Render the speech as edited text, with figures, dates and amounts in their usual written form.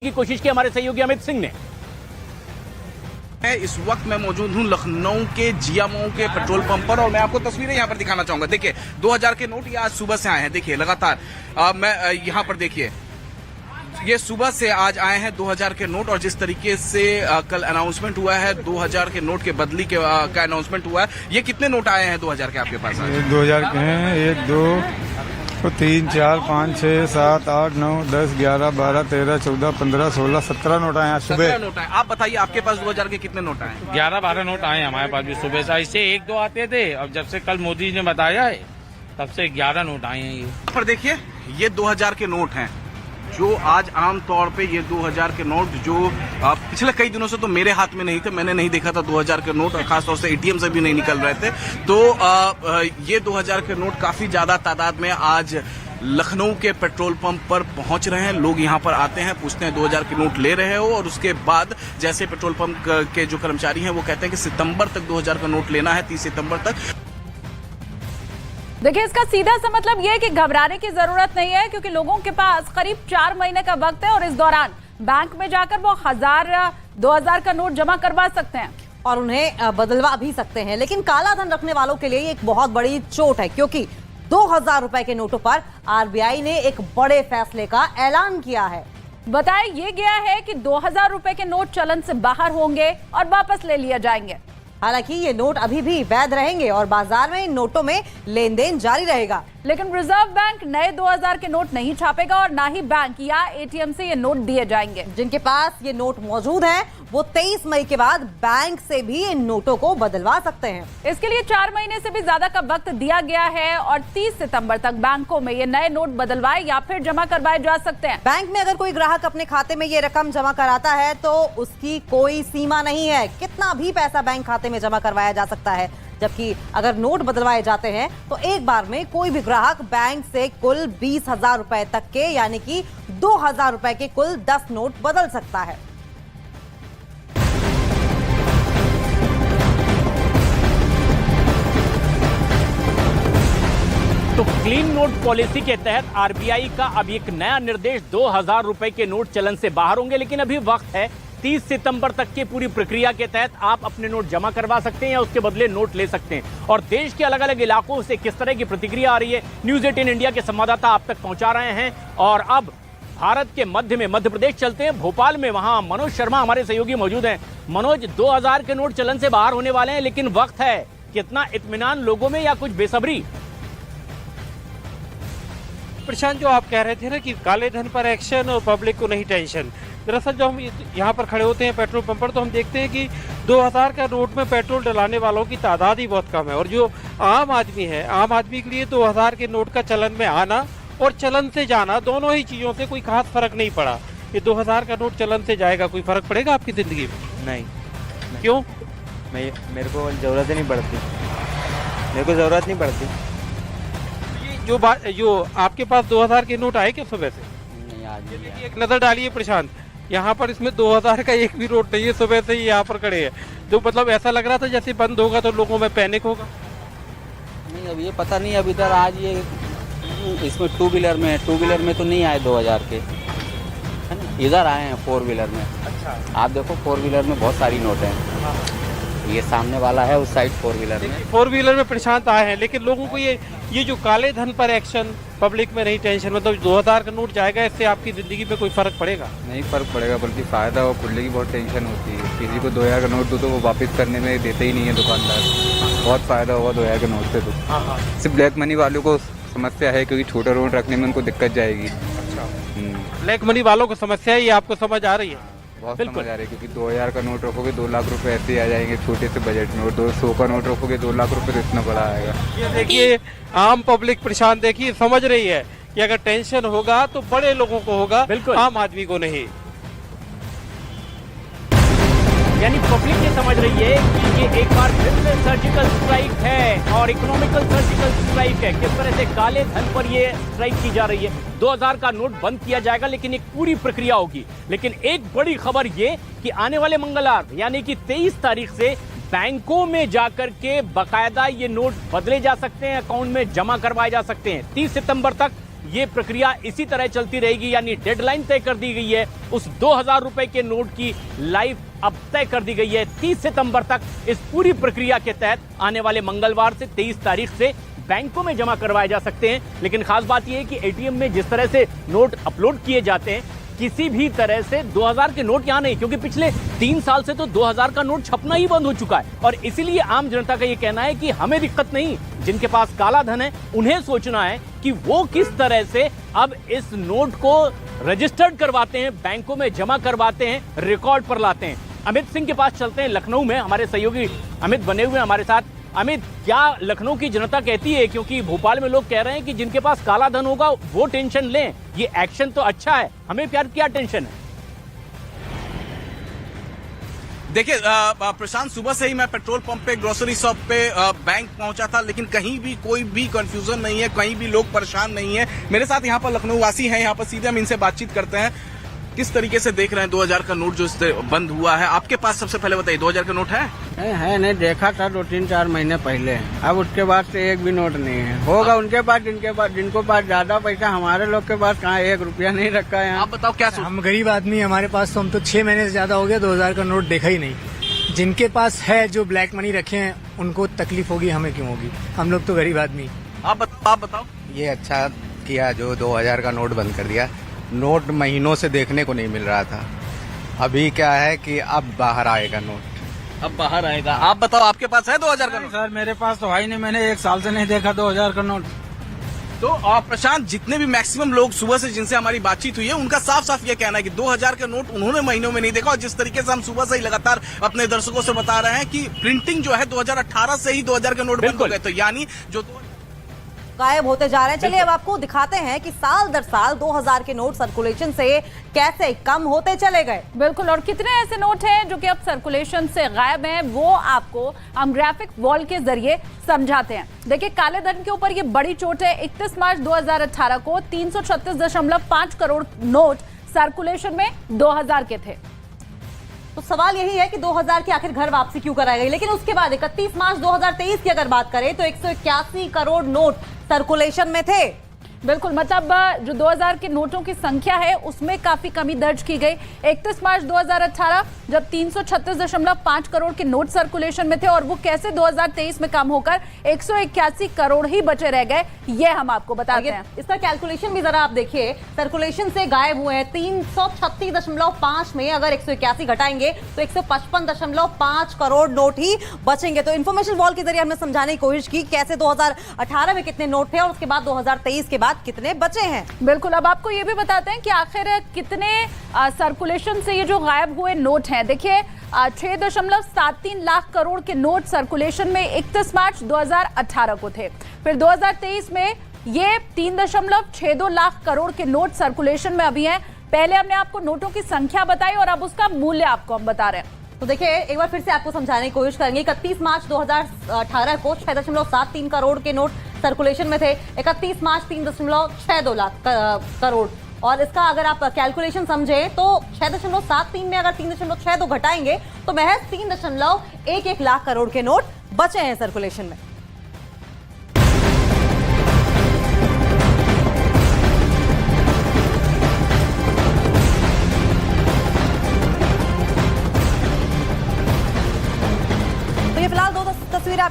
की कोशिश की हमारे सहयोगी अमित सिंह ने। इस वक्त मैं मौजूद हूं लखनऊ के जियामऊ के पेट्रोल पंप पर और मैं आपको तस्वीरें यहां पर दिखाना चाहूंगा। देखिए 2000 के नोट ये आज सुबह से आए हैं। देखिए लगातार मैं यहां पर देखिए ये सुबह से आज आए हैं 2000 के नोट और जिस तरीके से कल अनाउंसमेंट हुआ है 2000 के नोट के बदली के का अनाउंसमेंट हुआ है। ये कितने नोट आए हैं 2000 के आपके पास? 2000 के हैं 1 2 3 4 5 6 7 8 9 10 11 12 13 14 15 16 17 नोट आए आज सुबह। 17 नोट आए। आप बताइए आपके पास 2000 के कितने नोट आए? 11-12 नोट आए हमारे पास भी सुबह से। इससे 1-2 आते थे, अब जब से कल मोदी ने बताया है तब से 11 नोट आए हैं। ये पर देखिए ये 2000 के नोट हैं जो आज आम तौर पे ये 2000 के नोट जो पिछले कई दिनों से तो मेरे हाथ में नहीं थे, मैंने नहीं देखा था 2000 के नोट और खासतौर से एटीएम से भी नहीं निकल रहे थे। तो ये 2000 के नोट काफी ज्यादा तादाद में आज लखनऊ के पेट्रोल पंप पर पहुंच रहे हैं। लोग यहां पर आते हैं, पूछते हैं 2000 के नोट ले रहे हो और उसके बाद जैसे पेट्रोल पंप के जो कर्मचारी हैं वो कहते हैं कि सितंबर तक 2000 का नोट लेना है, 30 सितंबर तक। देखिए इसका सीधा सा मतलब ये है कि घबराने की जरूरत नहीं है, क्योंकि लोगों के पास करीब 4 महीने का वक्त है और इस दौरान बैंक में जाकर वो 1000-2000 का नोट जमा करवा सकते हैं और उन्हें बदलवा भी सकते हैं। लेकिन काला धन रखने वालों के लिए एक बहुत बड़ी चोट है, क्योंकि 2000 रुपए के नोटों पर आरबीआई ने एक बड़े फैसले का ऐलान किया है। बताया ये गया है कि 2000 रुपए के नोट चलन से बाहर होंगे और वापस ले लिए जाएंगे। हालांकि ये नोट अभी भी वैध रहेंगे और बाजार में इन नोटों में लेन देन जारी रहेगा। लेकिन रिजर्व बैंक नए 2000 के नोट नहीं छापेगा और ना ही बैंक या एटीएम से ये नोट दिए जाएंगे। जिनके पास ये नोट मौजूद हैं, वो 23 मई के बाद बैंक से भी इन नोटों को बदलवा सकते हैं। इसके लिए 4 महीने से भी ज्यादा का वक्त दिया गया है और 30 सितंबर तक बैंकों में ये नए नोट बदलवाए या फिर जमा करवाए जा सकते हैं। बैंक में अगर कोई ग्राहक अपने खाते में ये रकम जमा कराता है तो उसकी कोई सीमा नहीं है, कितना भी पैसा बैंक खाते में जमा करवाया जा सकता है। जबकि अगर नोट बदलवाए जाते हैं तो एक बार में कोई भी ग्राहक बैंक से कुल 20,000 रुपए तक के यानी कि 2000 रुपए के कुल 10 नोट बदल सकता है। तो क्लीन नोट पॉलिसी के तहत आरबीआई का अब एक नया निर्देश 2000 रुपए के नोट चलन से बाहर होंगे, लेकिन अभी वक्त है। 30 सितंबर तक की पूरी प्रक्रिया के तहत आप अपने नोट जमा करवा सकते हैं या उसके बदले नोट ले सकते हैं। और देश के अलग अलग इलाकों से किस तरह की प्रतिक्रिया आ रही है, न्यूज़ 18 इंडिया के संवाददाता आप तक पहुंचा रहे हैं। और अब भारत के मध्य में मध्य प्रदेश चलते हैं, भोपाल में। वहां मनोज शर्मा हमारे सहयोगी मौजूद हैं। मनोज, 2000 के नोट चलन से बाहर होने वाले हैं, लेकिन वक्त है। कितना इत्मीनान लोगों में या कुछ बेसब्री? प्रशांत, जो आप कह रहे थे ना कि काले धन पर एक्शन और पब्लिक को नहीं टेंशन, दरअसल जो हम यहाँ पर खड़े होते हैं पेट्रोल पंप पर तो हम देखते हैं कि 2000 का नोट में पेट्रोल डलाने वालों की तादाद ही बहुत कम है। और जो आम आदमी है, आम आदमी के लिए 2000 के नोट का चलन में आना और चलन से जाना, दोनों ही चीज़ों से कोई खास फर्क नहीं पड़ा। ये 2000 का नोट चलन से जाएगा, कोई फर्क पड़ेगा आपकी ज़िंदगी में? नहीं। क्यों? मेरे को ज़रूरत ही नहीं पड़ती, मेरे को ज़रूरत नहीं पड़ती। जो आपके पास 2000 के नोट आए क्या सुबह से? नहीं, आज नहीं। एक नजर डालिए प्रशांत, यहाँ पर इसमें 2000 का एक भी नोट नहीं है। सुबह से ही यहाँ पर खड़े हैं, जो मतलब ऐसा लग रहा था जैसे बंद होगा तो लोगों में पैनिक होगा। नहीं, अब ये पता नहीं। अब इधर आज ये इसमें 2 व्हीलर में है, 2 व्हीलर में तो नहीं आए 2000 के, है ना? इधर आए हैं 4 व्हीलर में। अच्छा, आप देखो 4 व्हीलर में बहुत सारी नोट हैं। ये सामने वाला है उस साइड 4 व्हीलर में। 4 व्हीलर में प्रशांत आए हैं, लेकिन लोगों को ये जो काले धन पर एक्शन, पब्लिक में नहीं टेंशन, मतलब 2000 का नोट जाएगा, इससे आपकी जिंदगी में कोई फर्क पड़ेगा? नहीं फर्क पड़ेगा, बल्कि फायदा हो। खुलने की बहुत टेंशन होती है। किसी को 2000 का नोट दो तो वो वापस करने में देते ही नहीं है दुकानदार। बहुत फायदा होगा 2000 के नोट से। तो सिर्फ ब्लैक मनी वालों को समस्या है, क्योंकि छोटा नोट रखने में उनको दिक्कत जाएगी। अच्छा, ब्लैक मनी वालों को समस्या है, ये आपको समझ आ रही है? बहुत समझ आ रही है, क्योंकि 2000 का नोट रखोगे 2 लाख रुपए ऐसे ही आ जाएंगे। छोटे से बजट नोट 200 का नोट रखोगे 2 लाख रुपए तो इतना बड़ा आएगा। ये देखिए आम पब्लिक प्रशांत देखिए समझ रही है कि अगर टेंशन होगा तो बड़े लोगों को होगा, आम आदमी को नहीं। यानी पब्लिक ये समझ रही है कि ये एक बार फिर से सर्जिकल स्ट्राइक है और इकोनॉमिकल सर्जिकल स्ट्राइक है। किस तरह से काले धन पर ये स्ट्राइक की जा रही है। 2000 का नोट बंद किया जाएगा, लेकिन एक पूरी प्रक्रिया होगी। लेकिन एक बड़ी खबर ये कि आने वाले मंगलवार यानी कि 23 तारीख से बैंकों में जाकर के बाकायदा ये नोट बदले जा सकते हैं, अकाउंट में जमा करवाए जा सकते हैं। 30 सितंबर तक ये प्रक्रिया इसी तरह चलती रहेगी, यानी डेडलाइन तय कर दी गई है। उस 2000 रुपए के नोट की लाइफ अब तय कर दी गई है 30 सितंबर तक। इस पूरी प्रक्रिया के तहत आने वाले मंगलवार से 23 तारीख से बैंकों में जमा करवाए जा सकते हैं। लेकिन खास बात यह है कि एटीएम में जिस तरह से नोट अपलोड किए जाते हैं, किसी भी तरह से 2000 के नोट यहां नहीं, क्योंकि पिछले 3 साल से तो 2000 का नोट छपना ही बंद हो चुका है। और इसीलिए आम जनता का यह कहना है कि हमें दिक्कत नहीं, जिनके पास काला धन है उन्हें सोचना है कि वो किस तरह से अब इस नोट को रजिस्टर्ड करवाते हैं, बैंकों में जमा करवाते हैं, रिकॉर्ड पर लाते हैं। अमित सिंह के पास चलते हैं, लखनऊ में हमारे सहयोगी अमित बने हुए हैं हमारे साथ। अमित, क्या लखनऊ की जनता कहती है, क्योंकि भोपाल में लोग कह रहे हैं कि जिनके पास काला धन होगा वो टेंशन लें, ये एक्शन तो अच्छा है, हमें प्यार क्या टेंशन है? देखिए प्रशांत, सुबह से ही मैं पेट्रोल पंप पे, ग्रोसरी शॉप पे, बैंक पहुंचा था, लेकिन कहीं भी कोई भी कंफ्यूजन नहीं है, कहीं भी लोग परेशान नहीं है। मेरे साथ यहाँ पर लखनऊ वासी हैं, यहाँ पर सीधे हम इनसे बातचीत करते हैं। किस तरीके से देख रहे हैं 2000 का नोट जो बंद हुआ है? आपके पास सबसे पहले बताइए, 2000 का नोट है? नहीं देखा था 2-3-4 महीने पहले, अब उसके बाद से एक भी नोट नहीं है। होगा उनके पास, जिनको पास ज्यादा पैसा, हमारे लोग के पास कहाँ 1 रुपया नहीं रखा है। आप बताओ क्या हम गरीब आदमी, हमारे पास तो हम तो 6 महीने से ज्यादा हो गया 2000 का नोट देखा ही नहीं। जिनके पास है, जो ब्लैक मनी रखे हैं, उनको तकलीफ होगी, हमें क्यों होगी? हम लोग तो गरीब आदमी। आप बताओ। ये अच्छा किया जो 2000 का नोट बंद कर दिया। नोट महीनों से देखने को नहीं मिल रहा था, अभी क्या है कि अब बाहर आएगा नोट, अब बाहर आएगा। आप बताओ, आपके पास है 2000 का नोट? सर मेरे पास तो है ही नहीं, मैंने 1 साल से नहीं देखा 2000 का नोट। तो प्रशांत, जितने भी मैक्सिमम लोग सुबह से जिनसे हमारी बातचीत हुई है, उनका साफ साफ ये कहना है कि 2000 का नोट उन्होंने महीनों में नहीं देखा। और जिस तरीके से हम सुबह से ही लगातार अपने दर्शकों से बता रहे हैं कि प्रिंटिंग जो है 2018 से ही 2000 के नोट बंद हो गए, तो यानी जो गायब होते जा रहे हैं। चलिए अब आपको दिखाते हैं कि साल दर साल 2000 के नोट सर्कुलेशन से कैसे कम होते चले गए। बिल्कुल, और कितने ऐसे नोट हैं जो कि अब सर्कुलेशन से गायब हैं, वो आपको हम ग्राफिक वॉल के जरिए समझाते हैं। देखिए, काले धन के ऊपर ये बड़ी चोट है। 31 मार्च 2018 को 336.5 करोड़ नोट सर्कुलेशन में 2000 के थे। तो सवाल यही है कि 2000 की आखिर घर वापसी क्यों कराई गई। लेकिन उसके बाद 31 मार्च 2023 की अगर बात करें तो 181 करोड़ नोट सर्कुलेशन में थे। बिल्कुल, मतलब जो 2000 के नोटों की संख्या है उसमें काफी कमी दर्ज की गई। 31 मार्च 2018 जब 336.5 करोड़ के नोट सर्कुलेशन में थे, और वो कैसे 2023 में कम होकर 181 करोड़ ही बचे रह गए, ये हम आपको बताते हैं। इसका कैलकुलेशन भी जरा आप देखिए, सर्कुलेशन से गायब हुए हैं 336.5 में अगर 181 घटाएंगे तो 155.5 करोड़ नोट ही बचेंगे। तो इन्फॉर्मेशन वॉल के जरिए हमने समझाने की कोशिश की कैसे 2018 में कितने नोट थे और उसके बाद 2023 के बाद कितने बचे हैं। बिल्कुल, अब आपको ये भी बताते हैं कि आखिर कितने सर्कुलेशन से ये जो गायब हुए नोट हैं। देखिए, 6.73 लाख करोड़ के नोट सर्कुलेशन में 31 मार्च 2018 को थे। फिर 2023 में ये 3.62 लाख करोड़ के नोट सर्कुलेशन में अभी हैं। पहले हमने आपको नोटों की संख्या बताई और अब उसका मूल्य आपको हम बता रहे हैं। तो देखिए, एक बार फिर से आपको समझाने की कोशिश करेंगे। 31 मार्च 2018 को 6.73 करोड़ के नोट सर्कुलेशन में थे। 31 मार्च 3.62 लाख करोड़, और इसका अगर आप कैलकुलेशन समझें तो 6.73 में अगर 3.62 घटाएंगे तो महज 3.11 लाख करोड़ के नोट बचे हैं सर्कुलेशन में।